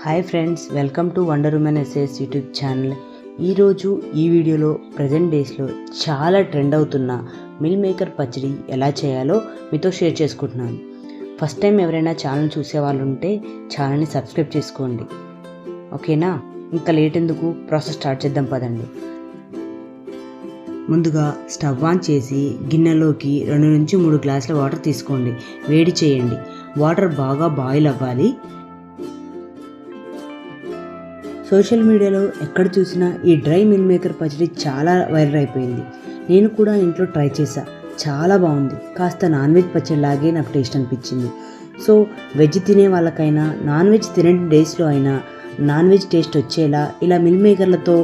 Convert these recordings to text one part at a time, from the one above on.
Hi friends, welcome to wonder women SS YouTube channel. ఈరోజు ఈ వీడియోలో ప్రజెంట్ డేస్లో చాలా ట్రెండ్ అవుతున్న మిల్ మేకర్ పచ్చడి ఎలా చేయాలో మీతో షేర్ చేసుకుంటున్నాను. ఫస్ట్ టైం ఎవరైనా ఛానల్ చూసే వాళ్ళు ఉంటే ఛానల్ని సబ్స్క్రైబ్ చేసుకోండి, ఓకేనా? ఇంకా లేట్ ఎందుకు, ప్రాసెస్ స్టార్ట్ చేద్దాం పదండి. ముందుగా స్టవ్ ఆన్ చేసి గిన్నెలోకి 2 నుంచి 3 గ్లాసుల వాటర్ తీసుకోండి. వేడి చేయండి. వాటర్ బాగా బాయిల్ అవ్వాలి. సోషల్ మీడియాలో ఎక్కడ చూసినా ఈ డ్రై మిల్ మేకర్ పచ్చడి చాలా వైరల్ అయిపోయింది. నేను కూడా ఇంట్లో ట్రై చేశా, చాలా బాగుంది. కాస్త నాన్ వెజ్ పచ్చడిలాగే నాకు టేస్ట్ అనిపించింది. సో వెజ్ తినే వాళ్ళకైనా నాన్ వెజ్ తినని డేస్లో అయినా నాన్ వెజ్ టేస్ట్ వచ్చేలా ఇలా మిల్ మేకర్లతో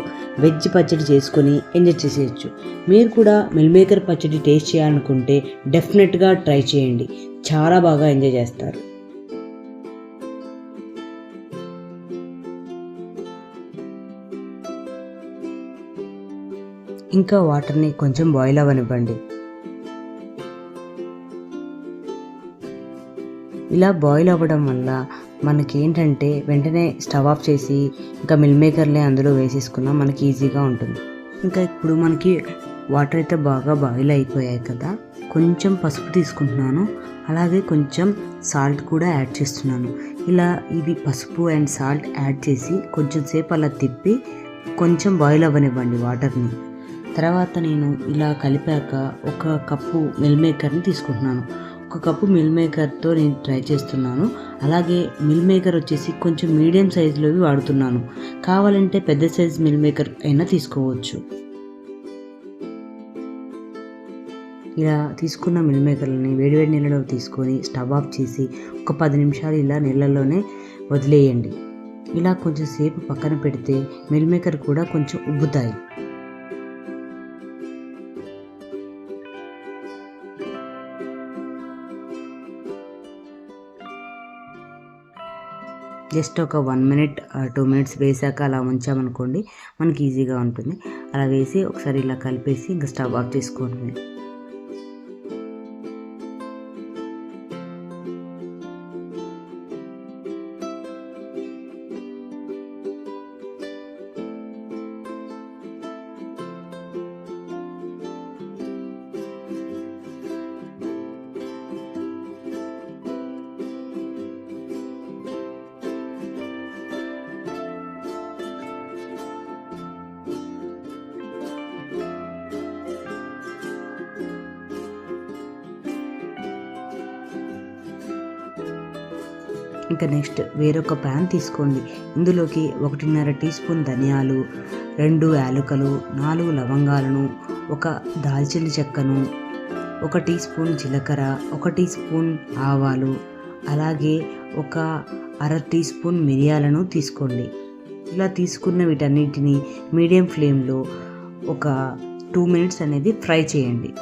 వెజ్ పచ్చడి చేసుకొని ఎంజాయ్ చేసేయచ్చు. మీరు కూడా మిల్ మేకర్ పచ్చడి టేస్ట్ చేయాలనుకుంటే డెఫినెట్గా ట్రై చేయండి, చాలా బాగా ఎంజాయ్ చేస్తారు. ఇంకా వాటర్ని కొంచెం బాయిల్ అవ్వనివ్వండి. ఇలా బాయిల్ అవ్వడం వల్ల మనకేంటంటే వెంటనే స్టవ్ ఆఫ్ చేసి ఇంకా మిల్ మేకర్లే అందులో వేసేసుకున్నా మనకి ఈజీగా ఉంటుంది. ఇంకా ఇప్పుడు మనకి వాటర్ అయితే బాగా బాయిల్ అయిపోయాయి కదా, కొంచెం పసుపు తీసుకుంటున్నాను, అలాగే కొంచెం సాల్ట్ కూడా యాడ్ చేస్తున్నాను. ఇలా ఇది పసుపు అండ్ సాల్ట్ యాడ్ చేసి కొంచెం సేపు అలా తిప్పి కొంచెం బాయిల్ అవ్వనివ్వండి వాటర్ని. తర్వాత నేను ఇలా కలిపాక 1 కప్పు మిల్ మేకర్ని తీసుకుంటున్నాను. 1 కప్పు మిల్ మేకర్తో నేను ట్రై చేస్తున్నాను. అలాగే మిల్ మేకర్ వచ్చేసి కొంచెం మీడియం సైజులోవి వాడుతున్నాను. కావాలంటే పెద్ద సైజ్ మిల్ మేకర్ అయినా తీసుకోవచ్చు. ఇలా తీసుకున్న మిల్ మేకర్లని వేడివేడి నీళ్ళలో తీసుకొని స్టవ్ ఆఫ్ చేసి 10 నిమిషాలు ఇలా నీళ్ళల్లోనే వదిలేయండి. ఇలా కొంచెం సేపు పక్కన పెడితే మిల్ మేకర్ కూడా కొంచెం ఉబ్బుతాయి. జస్ట్ ఒక 1 మినిట్ 2 మినిట్స్ వేసాక అలా ఉంచామనుకోండి, మనకి ఈజీగా ఉంటుంది. అలా వేసి ఒకసారి ఇలా కలిపేసి ఇంకా స్టవ్ ఆఫ్ చేసుకోండి. ఇంకా నెక్స్ట్ వేరొక ప్యాన్ తీసుకోండి. ఇందులోకి 1.5 టీ స్పూన్ ధనియాలు, 2 యాలకులు, 4 లవంగాలను, 1 దాల్చిన చెక్కను, 1 టీ స్పూన్ జీలకర్ర, 1 టీ స్పూన్ ఆవాలు, అలాగే 1/2 టీ స్పూన్ మిరియాలను తీసుకోండి. ఇలా తీసుకున్న వీటన్నిటిని మీడియం ఫ్లేమ్లో ఒక 2 మినిట్స్ అనేది ఫ్రై చేయండి.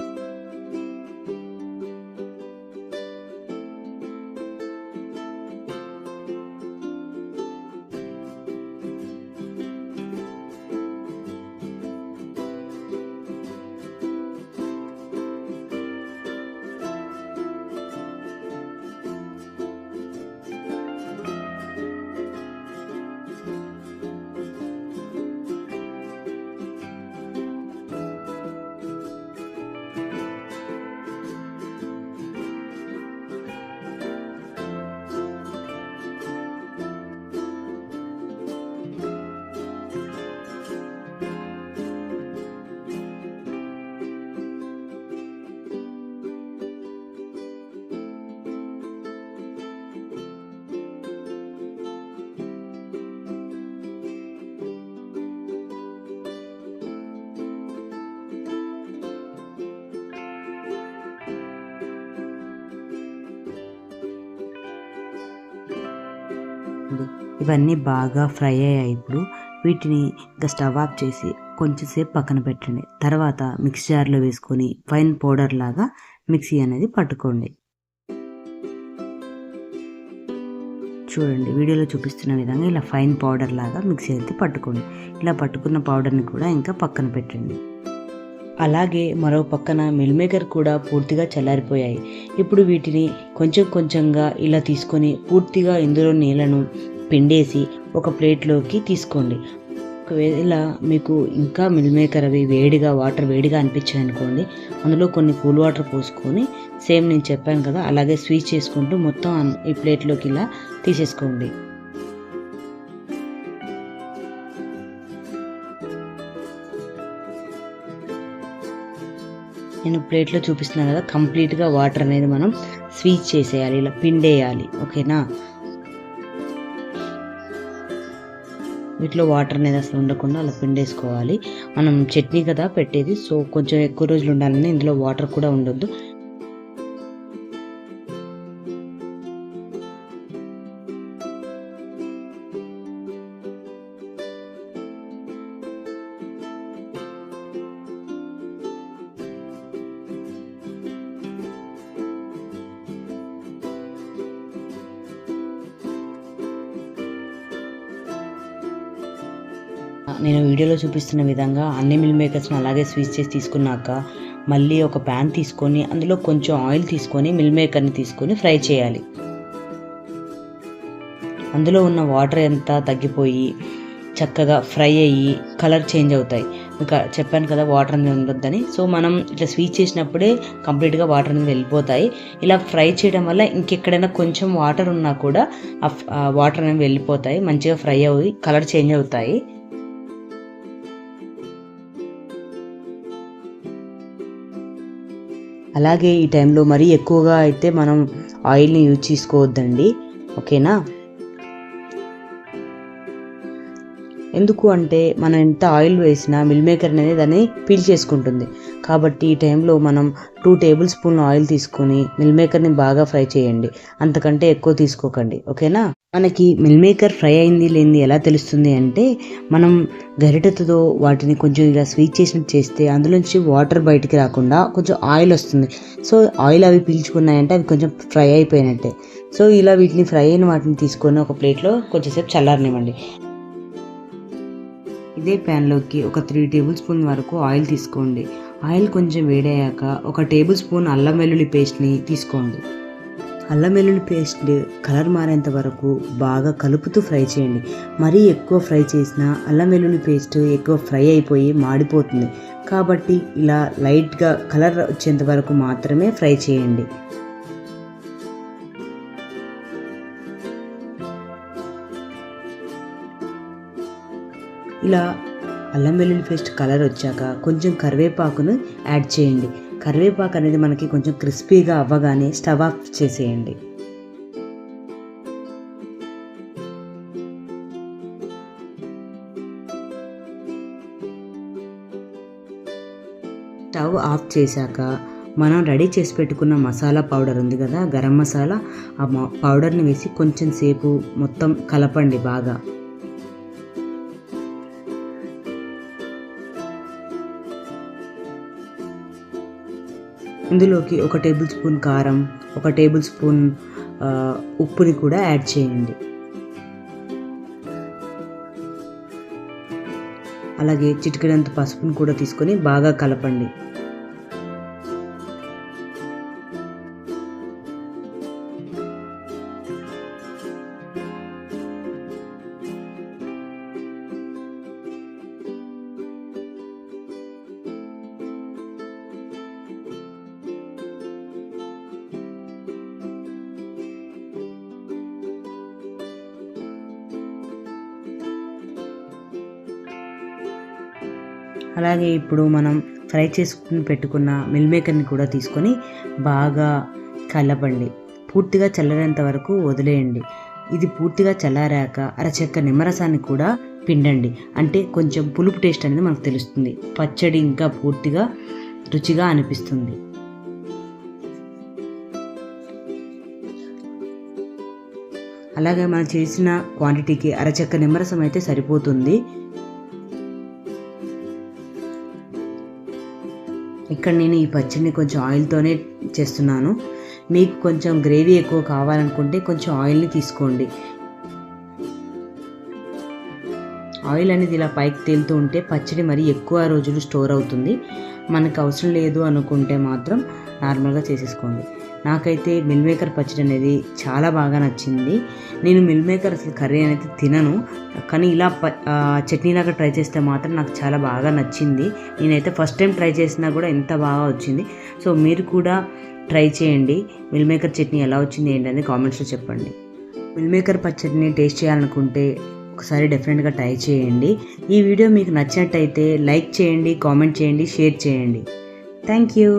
ఇవన్నీ బాగా ఫ్రై అయ్యాయి. ఇప్పుడు వీటిని ఇంకా స్టవ్ ఆఫ్ చేసి కొంచెం సేపు పక్కన పెట్టండి. తర్వాత మిక్సీ జార్లో వేసుకొని ఫైన్ పౌడర్ లాగా మిక్సీ అనేది పట్టుకోండి. చూడండి, వీడియోలో చూపిస్తున్న విధంగా ఇలా ఫైన్ పౌడర్ లాగా మిక్సీ అయితే పట్టుకోండి. ఇలా పట్టుకున్న పౌడర్ని కూడా ఇంకా పక్కన పెట్టండి. అలాగే మరో పక్కన మిల్ మేకర్ కూడా పూర్తిగా చల్లారిపోయాయి. ఇప్పుడు వీటిని కొంచెం కొంచెంగా ఇలా తీసుకొని పూర్తిగా ఇందులో నీళ్ళను పిండేసి ఒక ప్లేట్లోకి తీసుకోండి. ఒకవేళ మీకు ఇంకా మిల్ మేకర్ అవి వాటర్ వేడిగా అనిపించాయి అనుకోండి, అందులో కొన్ని కూల్ వాటర్ పోసుకొని సేమ్ నేను చెప్పాను కదా అలాగే స్వీచ్ చేసుకుంటూ మొత్తం ఈ ప్లేట్లోకి ఇలా తీసేసుకోండి. నేను ప్లేట్లో చూపిస్తున్నాను కదా, కంప్లీట్గా వాటర్ అనేది మనం స్వీచ్ చేసేయాలి, ఇలా పిండేయాలి. ఓకేనా, వీటిలో వాటర్ అనేది అసలు ఉండకుండా అలా పిండేసుకోవాలి. మనం చట్నీ కదా పెట్టేది, సో కొంచెం ఎక్కువ రోజులు ఉండాలని ఇందులో వాటర్ కూడా ఉండొద్దు. నేను వీడియోలో చూపిస్తున్న విధంగా అన్ని మిల్ మేకర్స్ని అలాగే స్విచ్ చేసి తీసుకున్నాక మళ్ళీ ఒక ప్యాన్ తీసుకొని అందులో కొంచెం ఆయిల్ తీసుకొని మిల్ మేకర్ని తీసుకొని ఫ్రై చేయాలి. అందులో ఉన్న వాటర్ అంతా తగ్గిపోయి చక్కగా ఫ్రై అయ్యి కలర్ చేంజ్ అవుతాయి. ఇంకా చెప్పాను కదా వాటర్ అనేది ఉండొద్దని, సో మనం ఇట్లా స్వీచ్ చేసినప్పుడే కంప్లీట్గా వాటర్ అనేది వెళ్ళిపోతాయి. ఇలా ఫ్రై చేయడం వల్ల ఇంకెక్కడైనా కొంచెం వాటర్ ఉన్నా కూడా ఆ వాటర్ అనేవి వెళ్ళిపోతాయి, మంచిగా ఫ్రై అయ్యి కలర్ చేంజ్ అవుతాయి. అలాగే ఈ టైంలో మరీ ఎక్కువగా అయితే మనం ఆయిల్ని యూజ్ చేసుకోవద్దండి. ఓకేనా, ఎందుకు అంటే మనం ఎంత ఆయిల్ వేసినా మిల్ మేకర్ అనేది దాన్ని పీల్ చేసుకుంటుంది. కాబట్టి ఈ టైంలో మనం 2 టేబుల్ స్పూన్ల ఆయిల్ తీసుకొని మిల్ మేకర్ని బాగా ఫ్రై చేయండి, అంతకంటే ఎక్కువ తీసుకోకండి. ఓకేనా, మనకి మిల్ మేకర్ ఫ్రై అయింది లేనిది ఎలా తెలుస్తుంది అంటే మనం గరిటెతో వాటిని కొంచెం ఇలా స్వీచ్ చేసినట్టు చేస్తే అందులోంచి వాటర్ బయటికి రాకుండా కొంచెం ఆయిల్ వస్తుంది. సో ఆయిల్ అవి పీల్చుకున్నాయంటే అవి కొంచెం ఫ్రై అయిపోయినట్టే. సో ఇలా వీటిని ఫ్రై అయిన వాటిని తీసుకొని ఒక ప్లేట్లో కొంచెంసేపు చల్లారనివ్వండి. ఇదే ప్యాన్లోకి ఒక 3 టేబుల్ స్పూన్ వరకు ఆయిల్ తీసుకోండి. ఆయిల్ కొంచెం వేడయ్యాక ఒక టేబుల్ స్పూన్ అల్లం వెల్లుల్లి పేస్ట్ని తీసుకోండి. అల్లం వెల్లుల్లి పేస్ట్ కలర్ మారేంత వరకు బాగా కలుపుతూ ఫ్రై చేయండి. మరీ ఎక్కువ ఫ్రై చేసినా అల్లం వెల్లుల్లి పేస్ట్ ఎక్కువ ఫ్రై అయిపోయి మాడిపోతుంది. కాబట్టి ఇలా లైట్గా కలర్ వచ్చేంత వరకు మాత్రమే ఫ్రై చేయండి. ఇలా అల్లం వెల్లుల్లి పేస్ట్ కలర్ వచ్చాక కొంచెం కరివేపాకును యాడ్ చేయండి. కరివేపాకు అనేది మనకి కొంచెం క్రిస్పీగా అవ్వగానే స్టవ్ ఆఫ్ చేసేయండి. స్టవ్ ఆఫ్ చేశాక మనం రెడీ చేసి పెట్టుకున్న మసాలా పౌడర్ ఉంది కదా, గరం మసాలా, ఆ పౌడర్ని వేసి కొంచెం సేపు మొత్తం కలపండి బాగా. ఇందులోకి ఒక టేబుల్ స్పూన్ కారం, ఒక టేబుల్ స్పూన్ ఉప్పుని కూడా యాడ్ చేయండి. అలాగే చిటికెడంత పసుపుని కూడా తీసుకొని బాగా కలపండి. అలాగే ఇప్పుడు మనం ఫ్రై చేసుకుని పెట్టుకున్న మిల్ మేకర్ని కూడా తీసుకొని బాగా కలపండి. పూర్తిగా చల్లారేంత వరకు వదిలేయండి. ఇది పూర్తిగా చల్లారాక అరచెక్క నిమ్మరసాన్ని కూడా పిండండి. అంటే కొంచెం పులుపు టేస్ట్ అనేది మనకు తెలుస్తుంది, పచ్చడి ఇంకా పూర్తిగా రుచిగా అనిపిస్తుంది. అలాగే మనం చేసిన క్వాంటిటీకి అరచెక్క నిమ్మరసం అయితే సరిపోతుంది. ఇక్కడ నేను ఈ పచ్చడిని కొంచెం ఆయిల్తోనే చేస్తున్నాను. మీకు కొంచెం గ్రేవీ ఎక్కువ కావాలనుకుంటే కొంచెం ఆయిల్ని తీసుకోండి. ఆయిల్ అనేది ఇలా పైకి తేలుతూ ఉంటే పచ్చడి మరి ఎక్కువ రోజులు స్టోర్ అవుతుంది. మనకు అవసరం లేదు అనుకుంటే మాత్రం నార్మల్గా చేసేసుకోండి. నాకైతే మిల్ మేకర్ పచ్చడి అనేది చాలా బాగా నచ్చింది. నేను మిల్ మేకర్ అసలు కర్రీ అనేది తినను, కానీ ఇలా చట్నీలాగా ట్రై చేస్తే మాత్రం నాకు చాలా బాగా నచ్చింది. నేనైతే ఫస్ట్ టైం ట్రై చేసినా కూడా ఎంత బాగా వచ్చింది. సో మీరు కూడా ట్రై చేయండి. మిల్ మేకర్ చట్నీ ఎలా వచ్చింది ఏంటనేది కామెంట్స్లో చెప్పండి. మిల్ మేకర్ పచ్చడిని టేస్ట్ చేయాలనుకుంటే ఒకసారి డెఫినెట్గా ట్రై చేయండి. ఈ వీడియో మీకు నచ్చినట్టయితే లైక్ చేయండి, కామెంట్ చేయండి, షేర్ చేయండి. Thank you.